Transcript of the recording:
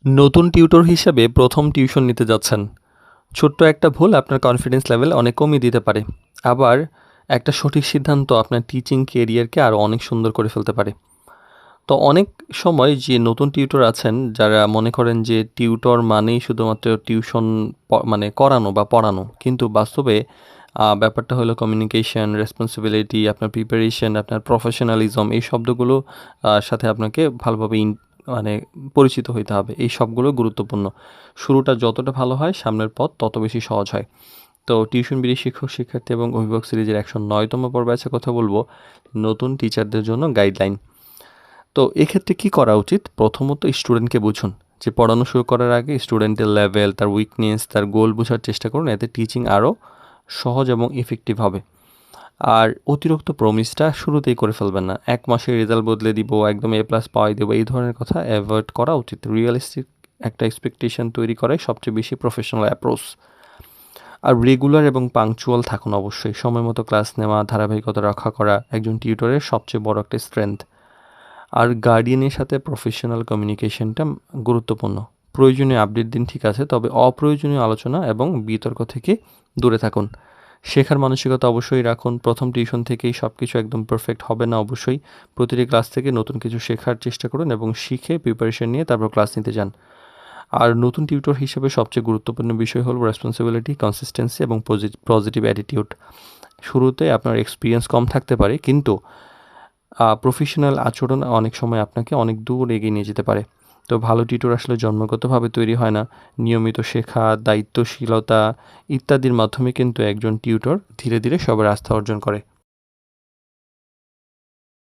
নতুন টিউটর হিসেবে প্রথম টিউশন নিতে যাচ্ছেন। ছোট্ট একটা ভুল আপনার কনফিডেন্স লেভেল অনেক কমিয়ে দিতে পারে। আবার একটা সঠিক সিদ্ধান্ত আপনার টিচিং কেরিয়ারকে আরও অনেক সুন্দর করে ফেলতে পারে। তো অনেক সময় যে নতুন টিউটর আছেন যারা মনে করেন যে টিউটর মানেই শুধুমাত্র টিউশন মানে করানো বা পড়ানো, কিন্তু বাস্তবে ব্যাপারটা হলো কমিউনিকেশন, রেসপন্সিবিলিটি, আপনার প্রিপারেশন, আপনার প্রফেশনালিজম, এই শব্দগুলো সাথে আপনাকে ভালোভাবে মানে পরিচিত হইতে হবে। এই সবগুলো গুরুত্বপূর্ণ। শুরুটা যতটা ভালো হয় সামনের পথ তত বেশি সহজ হয়। তো টিউশন বিড়ি শিক্ষক, শিক্ষার্থী এবং অভিভাবক সিরিজের 109তম পর্বে আছে কথা বলবো নতুন টিচারদের জন্য গাইডলাইন। তো এক্ষেত্রে কি করা উচিত? প্রথমত স্টুডেন্টকে বুঝুন, যে পড়ানো শুরু করার আগে স্টুডেন্টের লেভেল, তার উইকনেস, তার গোল বোঝার চেষ্টা করুন। এতে টিচিং আরও সহজ এবং ইফেক্টিভ হবে। আর অতিরিক্ত প্রমিসটা শুরুতেই করে ফেলবেন না। 1 মাসে রেজাল্ট বদলে দিব, একদম A+ পাওয়াই দেবো, এই ধরনের কথা অ্যাভয়েড করা উচিত। রিয়েলিস্টিক একটা এক্সপেকটেশন তৈরি করাই সবচেয়ে বেশি প্রফেশনাল অ্যাপ্রোচ। আর রেগুলার এবং পাংচুয়াল থাকুন অবশ্যই। সময় মতো ক্লাস নেওয়া, ধারাবাহিকতা রক্ষা করা একজন টিউটরের সবচেয়ে বড় একটা স্ট্রেংথ। আর গার্ডিয়ানের সাথে প্রফেশনাল কমিউনিকেশনটা গুরুত্বপূর্ণ। প্রয়োজনীয় আপডেট দিন, ঠিক আছে, তবে অপ্রয়োজনীয় আলোচনা এবং বিতর্ক থেকে দূরে থাকুন। শেখার মানসিকতা অবশ্যই রাখুন। প্রথম টিউশন থেকেই সব কিছু একদম পারফেক্ট হবে না অবশ্যই। প্রতিটি ক্লাস থেকে নতুন কিছু শেখার চেষ্টা করুন এবং শিখে প্রিপারেশন নিয়ে তারপর ক্লাস নিতে যান। আর নতুন টিউটর হিসেবে সবচেয়ে গুরুত্বপূর্ণ বিষয় হলো রেসপন্সিবিলিটি, কনসিস্টেন্সি এবং পজিটিভ অ্যাটিটিউড। শুরুতে আপনার এক্সপিরিয়েন্স কম থাকতে পারে, কিন্তু প্রফেশনাল আচরণ অনেক সময় আপনাকে অনেক দূর এগিয়ে নিয়ে যেতে পারে। তো ভালো টিউটর আসলে জন্মগতভাবে তৈরি হয় না। নিয়মিত শেখা, দায়িত্বশীলতা ইত্যাদির মাধ্যমে কিন্তু একজন টিউটর ধীরে ধীরে সবার আস্থা অর্জন করে।